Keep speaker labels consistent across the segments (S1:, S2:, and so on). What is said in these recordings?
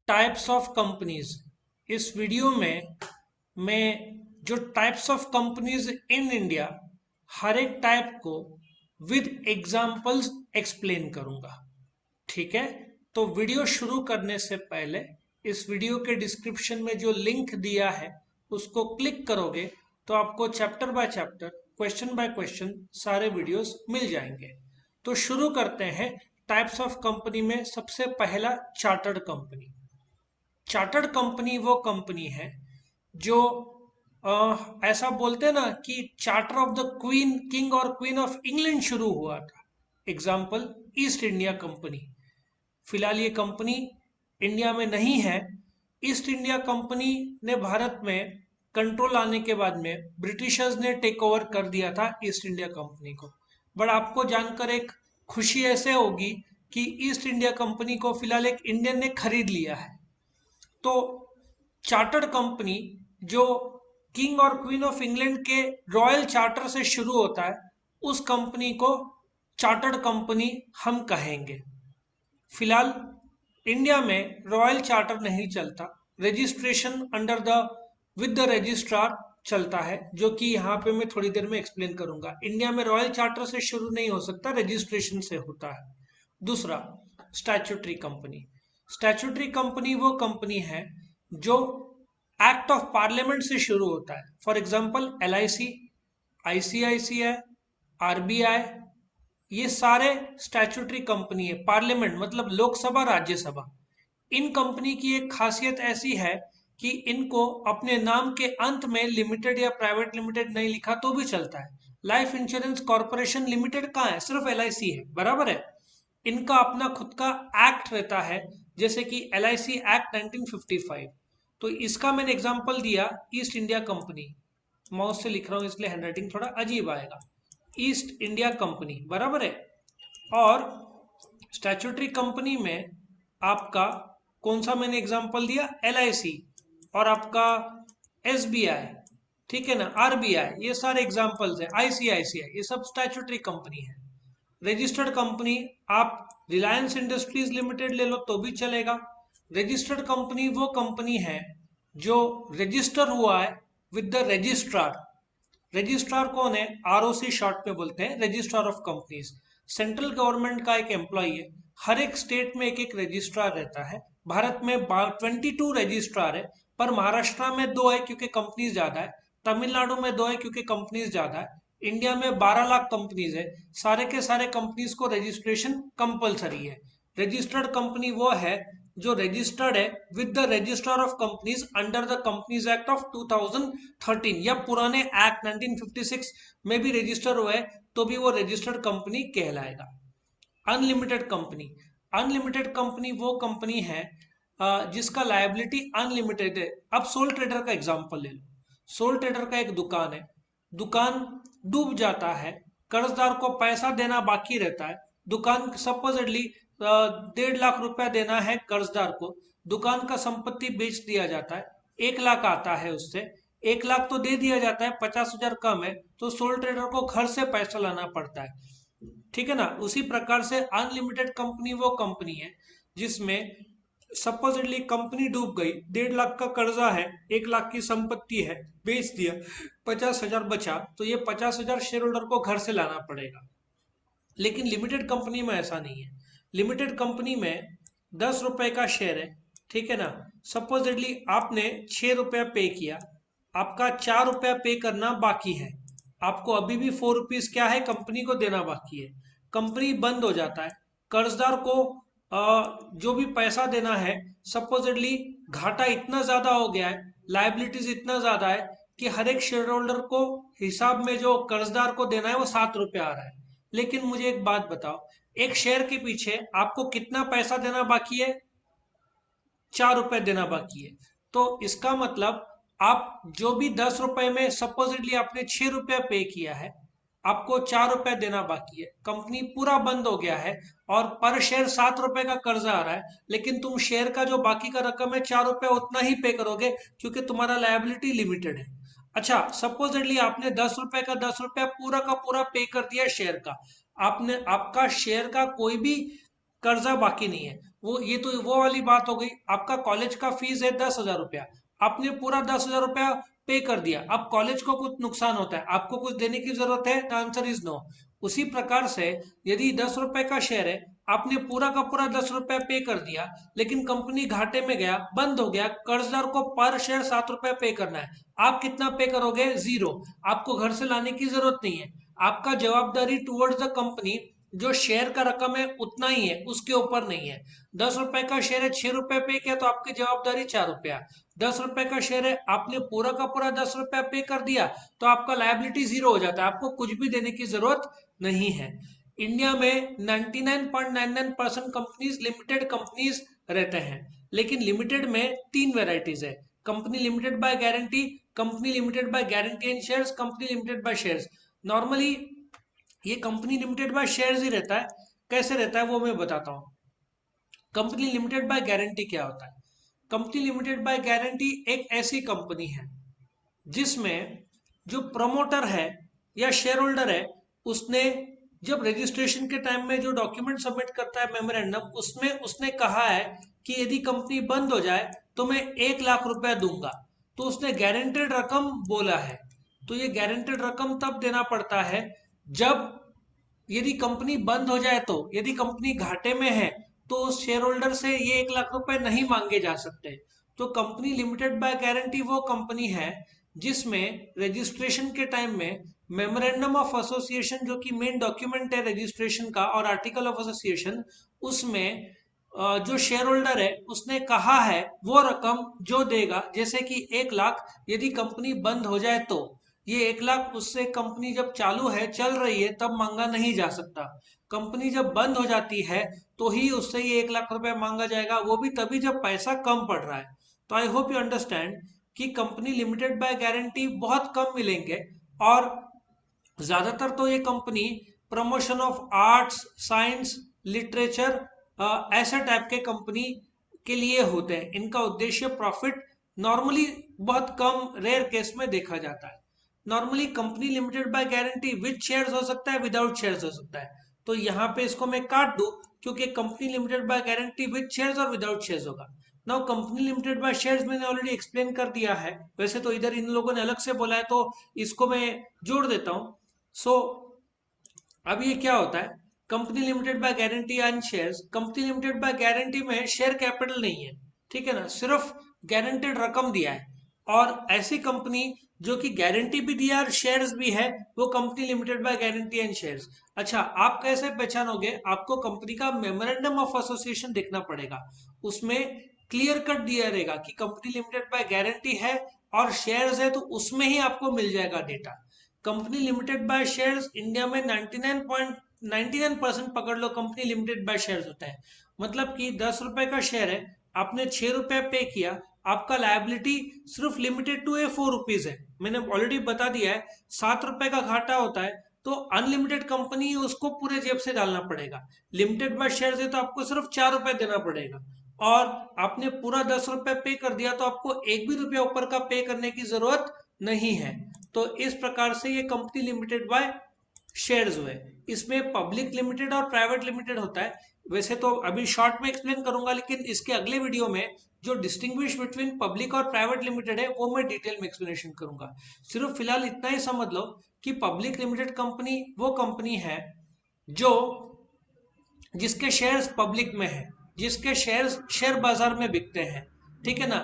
S1: Types of companies. इस video में मैं जो types of companies in India हर एक टाइप को विद एग्जांपल्स एक्सप्लेन करूंगा। ठीक है, तो वीडियो शुरू करने से पहले इस वीडियो के डिस्क्रिप्शन में जो लिंक दिया है उसको क्लिक करोगे तो आपको chapter by chapter, question by question सारे वीडियोस मिल जाएंगे। तो शुरू करते हैं। टाइप्स ऑफ कंपनी में सबसे पहला चार्टर्ड कंपनी। चार्टर्ड कंपनी वो कंपनी है जो ऐसा बोलते हैं ना कि charter of the queen, king और क्वीन ऑफ इंग्लैंड शुरू हुआ था। Example east India company. फिलहाल ये कंपनी इंडिया में नहीं है। ईस्ट इंडिया कंपनी ने भारत में कंट्रोल आने के बाद में ब्रिटिशर्स ने टेक ओवर कर दिया था ईस्ट इंडिया कंपनी को। बट आपको जानकर एक खुशी ऐसे होगी कि ईस्ट इंडिया कंपनी को फिलहाल एक इंडियन ने खरीद लिया है। तो चार्टर्ड कंपनी जो किंग और क्वीन ऑफ इंग्लैंड के रॉयल चार्टर से शुरू होता है उस कंपनी को चार्टर्ड कंपनी हम कहेंगे। फिलहाल इंडिया में रॉयल चार्टर नहीं चलता, registration under the with the registrar चलता है, जो कि यहाँ पे मैं थोड़ी देर में एक्सप्लेन करूंगा। इंडिया में रॉयल चार्टर से शुरू नहीं हो सकता, रजिस्ट्रेशन से होता है। दूसरा, स्टैट्यूटरी कंपनी। स्टैट्यूटरी कंपनी वो कंपनी है जो एक्ट ऑफ पार्लियामेंट से शुरू होता है। For example LIC, ICICI, RBI, ये सारे स्टैट्यूटरी कंपनी है। पार्लियामेंट मतलब लोकसभा, राज्यसभा। इन कंपनी की एक खासियत ऐसी है कि इनको अपने नाम के अंत में लिमिटेड या प्राइवेट लिमिटेड नहीं लिखा तो भी चलता है। लाइफ इंश्योरेंस कॉर्पोरेशन लिमिटेड कहाँ है? सिर्फ LIC है, बराबर है। इनका अपना खुद का एक्ट रहता है, जैसे कि LIC एक्ट 1955। तो इसका मैंने एग्जांपल दिया ईस्ट इंडिया कंपनी। माउस से लिख रहा हूं इसलिए हैंडराइटिंग थोड़ा अजीब आएगा। ईस्ट इंडिया कंपनी, बराबर है। और स्टैट्यूटरी कंपनी में आपका कौन सा मैंने एग्जांपल दिया? LIC और आपका SBI, ठीक है ना, RBI, ये सारे एग्जांपल्स है। ICICI, ये सब स्टैट्यूटरी कंपनी है। रजिस्टर्ड कंपनी आप रिलायंस इंडस्ट्रीज लिमिटेड ले लो तो भी चलेगा। रजिस्टर्ड कंपनी वो कंपनी है जो रजिस्टर हुआ है विद द रजिस्ट्रार। रजिस्ट्रार कौन है? ROC शॉर्ट में बोलते हैं, registrar of companies. Central government का एक एम्प्लॉय है। हर एक स्टेट में एक एक रजिस्ट्रार रहता है। भारत में 22 रजिस्ट्रार है, पर महाराष्ट्र में 2 है क्योंकि कंपनीज ज्यादा है। तमिलनाडु में 2 है क्योंकि कंपनीज ज्यादा है। इंडिया में 12 लाख कंपनीज है। सारे के सारे कंपनीज को रजिस्ट्रेशन कंपलसरी है। रजिस्टर्ड कंपनी वो है जो रजिस्टर्ड है with the registrar of companies under the companies act of 2013 या पुराने एक्ट 1956 में भी रजिस्टर हुआ है तो भी वो रजिस्टर्ड कंपनी कहलाएगा। Unlimited company. अनलिमिटेड कंपनी वो कंपनी है जिसका लायबिलिटी अनलिमिटेड है। अब सोल ट्रेडर का एग्जांपल ले लो। सोल ट्रेडर का एक दुकान है, दुकान डूब जाता है, कर्जदार को पैसा देना बाकी रहता है। दुकान सपोजिटली 1.5 लाख रुपया देना है कर्जदार को। दुकान का संपत्ति बेच दिया जाता है, 1 लाख आता है उससे। 1 लाख तो दे दिया जाता है, 50,000 कम है तो सोल ट्रेडर को घर से पैसा लाना पड़ता है। ठीक है ना। उसी प्रकार से अनलिमिटेड कंपनी वो कंपनी है जिसमें सपोजिटली कंपनी डूब गई, 1.5 लाख का कर्जा है, 1 लाख की संपत्ति है, बेच दिया, 50,000 बचा तो ये 50,000 शेयर होल्डर को घर से लाना पड़ेगा। लेकिन लिमिटेड कंपनी में ऐसा नहीं है। लिमिटेड कंपनी में 10 रुपए का शेयर है, ठीक है ना। सपोजिटली आपने 6 रुपया पे किया, आपका 4 रुपया पे करना बाकी है। आपको अभी भी 4 रुपीज क्या है? कंपनी को देना बाकी है। कंपनी बंद हो जाता है, कर्जदार को जो भी पैसा देना है, सपोजिटली घाटा इतना ज्यादा हो गया है, लाइबिलिटीज इतना ज्यादा है कि हर एक शेयर होल्डर को हिसाब में जो कर्जदार को देना है वो 7 रुपया आ रहा है। लेकिन मुझे एक बात बताओ, एक शेयर के पीछे आपको कितना पैसा देना बाकी है? 4 रुपए देना बाकी है। तो इसका मतलब आप जो भी 10 रुपए में सपोजिटली आपने 6 रुपया पे किया है, आपको 4 रुपए देना बाकी है। कंपनी पूरा बंद हो गया है और पर शेयर 7 रुपए का कर्जा आ रहा है, लेकिन तुम शेयर का जो बाकी का रकम है 4 रुपया उतना ही पे करोगे क्योंकि तुम्हारा लायबिलिटी लिमिटेड है। अच्छा, सपोजिटली आपने 10 रुपए का 10 रुपया पूरा का पूरा पे कर दिया शेयर का। आपने, आपका शेयर का कोई भी कर्जा बाकी नहीं है। ये तो वो वाली बात हो गई। आपका कॉलेज का फीस है 10,000 रुपया, आपने पूरा 10,000 रुपया पे कर दिया, अब कॉलेज को कुछ नुकसान होता है, आपको कुछ देने की जरूरत है? The answer is no. उसी प्रकार से यदि 10 रुपए का शेयर है, आपने पूरा का पूरा 10 रुपया पे कर दिया, लेकिन कंपनी घाटे में गया, बंद हो गया, कर्जदार को पर शेयर 7 रुपया पे करना है, आप कितना पे करोगे? जीरो। आपको घर से लाने की जरूरत नहीं है, आपका जवाबदारी टुवर्ड्स द कंपनी जो शेयर का रकम है उतना ही है, उसके ऊपर नहीं है। 10 रुपए का शेयर है, 6 रुपए पे किया तो आपकी जवाबदारी 4 रुपया। 10 रुपए का शेयर है, आपने पूरा का पूरा 10 रुपया पे कर दिया तो आपका लायबिलिटी जीरो हो जाता है, आपको कुछ भी देने की जरूरत नहीं है। इंडिया में 99.99% कंपनीज लिमिटेड कंपनीज रहते हैं, लेकिन लिमिटेड में तीन वेराइटीज है: company limited by guarantee, company limited by guarantee and shares, company limited by shares. Normally ये कंपनी लिमिटेड बाय शेयर्स ही रहता है। कैसे रहता है वो मैं बताता हूँ। कंपनी लिमिटेड बाय गारंटी क्या होता है? कंपनी लिमिटेड बाय गारंटी एक ऐसी कंपनी है जिसमें जो प्रमोटर है या शेयर होल्डर है, उसने जब रजिस्ट्रेशन के टाइम में जो डॉक्यूमेंट सबमिट करता है मेमोरेंडम, उसमें उसने कहा है कि यदि कंपनी बंद हो जाए तो मैं 1 लाख रुपया दूंगा, तो उसने गारंटेड रकम बोला है। तो ये गारंटेड रकम तब देना पड़ता है जब यदि कंपनी बंद हो जाए, तो यदि कंपनी घाटे में है तो उस शेयर होल्डर से ये 1 लाख रुपए नहीं मांगे जा सकते। तो कंपनी लिमिटेड बाय गारंटी वो कंपनी है जिसमें रजिस्ट्रेशन के टाइम में मेमोरेंडम ऑफ एसोसिएशन, जो कि मेन डॉक्यूमेंट है रजिस्ट्रेशन का, और आर्टिकल ऑफ एसोसिएशन, उसमें जो शेयर होल्डर है उसने कहा है वो रकम जो देगा, जैसे कि 1 लाख यदि कंपनी बंद हो जाए तो ये 1 लाख उससे कंपनी जब चालू है, चल रही है, तब मांगा नहीं जा सकता। कंपनी जब बंद हो जाती है तो ही उससे ये 1 लाख रुपए मांगा जाएगा, वो भी तभी जब पैसा कम पड़ रहा है। तो आई होप यू अंडरस्टैंड कि कंपनी लिमिटेड बाय गारंटी बहुत कम मिलेंगे, और ज्यादातर तो ये company promotion of arts, science, literature, ऐसे टाइप के कंपनी के लिए होते हैं। इनका उद्देश्य प्रॉफिट नॉर्मली बहुत कम रेयर केस में देखा जाता है। Normally company limited by guarantee with shares हो सकता है, विदाउट शेयर्स हो सकता है। तो यहाँ पे इसको मैं काट दूं, क्योंकि company limited by guarantee with shares और विदाउट शेयर्स होगा। Now company limited by shares मैंने ऑलरेडी एक्सप्लेन कर दिया है, वैसे तो इधर इन लोगों ने अलग से बोला है तो इसको मैं जोड़ देता हूँ। सो अब ये क्या होता है, company limited by guarantee and shares. Company limited by guarantee में शेयर कैपिटल नहीं है, ठीक है ना, सिर्फ गारंटेड रकम दिया है। और ऐसी कंपनी जो कि गारंटी भी दिया और शेयर्स भी है, वो company limited by guarantee and shares. अच्छा, आप कैसे पहचानोगे? आपको कंपनी का मेमोरेंडम ऑफ एसोसिएशन देखना पड़ेगा, उसमें क्लियर कट दिया रहेगा कि कंपनी लिमिटेड बाय गारंटी है और शेयर्स है, तो उसमें ही आपको मिल जाएगा data. Company limited by shares India में 99.99% पकड़ लो, कंपनी लिमिटेड बाय शेयर्स होता है। मतलब कि 10 रुपए का शेयर है, आपने 6 रुपया पे किया, आपका लायबिलिटी सिर्फ लिमिटेड टू 4 रुपीज है। मैंने ऑलरेडी बता दिया है, 7 रुपए का घाटा होता है तो अनलिमिटेड कंपनी है, उसको पूरे जेब से डालना पड़ेगा। लिमिटेड बाय शेयर्स है तो आपको सिर्फ 4 रुपए देना पड़ेगा, और आपने पूरा 10 रुपए पे कर दिया तो आपको एक भी रुपया ऊपर का पे करने की जरूरत नहीं है। तो इस प्रकार से ये कंपनी लिमिटेड बाय शेयर्स हुए। इसमें पब्लिक लिमिटेड और प्राइवेट लिमिटेड होता है। वैसे तो अभी शॉर्ट में एक्सप्लेन करूंगा, लेकिन इसके अगले वीडियो में जो डिस्टिंग्विश बिटवीन पब्लिक और प्राइवेट लिमिटेड है वो मैं डिटेल में एक्सप्लेनेशन करूंगा। सिर्फ फिलहाल इतना ही समझ लो कि पब्लिक लिमिटेड कंपनी वो कंपनी है जो जिसके शेयर्स पब्लिक में है, जिसके शेयर्स शेयर बाजार में बिकते हैं, ठीक है ना।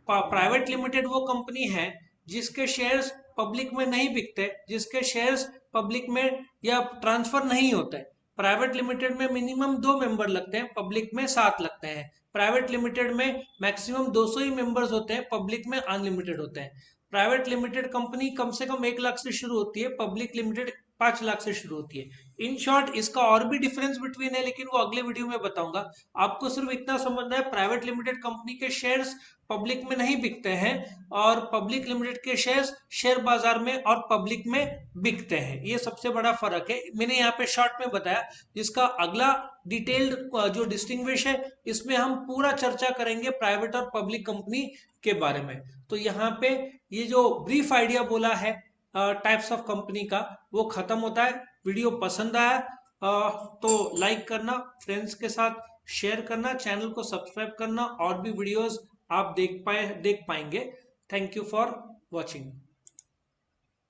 S1: प्राइवेट लिमिटेड वो कंपनी है जिसके शेयर्स पब्लिक में नहीं बिकते, जिसके शेयर्स पब्लिक में या ट्रांसफर नहीं होते। प्राइवेट लिमिटेड में मिनिमम 2 मेंबर लगते हैं, पब्लिक में 7 लगते हैं। प्राइवेट लिमिटेड में मैक्सिमम 200 ही मेंबर्स होते हैं, पब्लिक में अनलिमिटेड होते हैं। प्राइवेट लिमिटेड कंपनी कम से कम 1 लाख से शुरू होती है, पब्लिक लिमिटेड 5 लाख से शुरू होती है। इन शॉर्ट इसका और भी डिफरेंस बिटवीन है, लेकिन वो अगले वीडियो में बताऊंगा। आपको सिर्फ इतना समझना है, प्राइवेट लिमिटेड कंपनी के शेयर्स पब्लिक में नहीं बिकते हैं, और पब्लिक लिमिटेड के शेयर्स शेयर बाजार में और पब्लिक में बिकते हैं। ये सबसे बड़ा फर्क है, मैंने यहाँ पे शॉर्ट में बताया। जिसका अगला डिटेल्ड जो डिस्टिंग्विश है, इसमें हम पूरा चर्चा करेंगे प्राइवेट और पब्लिक कंपनी के बारे में। तो यहाँ पे ये जो ब्रीफ आइडिया बोला है टाइप्स ऑफ कंपनी का, वो खत्म होता है। वीडियो पसंद आया तो लाइक करना, फ्रेंड्स के साथ शेयर करना, चैनल को सब्सक्राइब करना, और भी वीडियोस आप देख पाएंगे। Thank you for watching.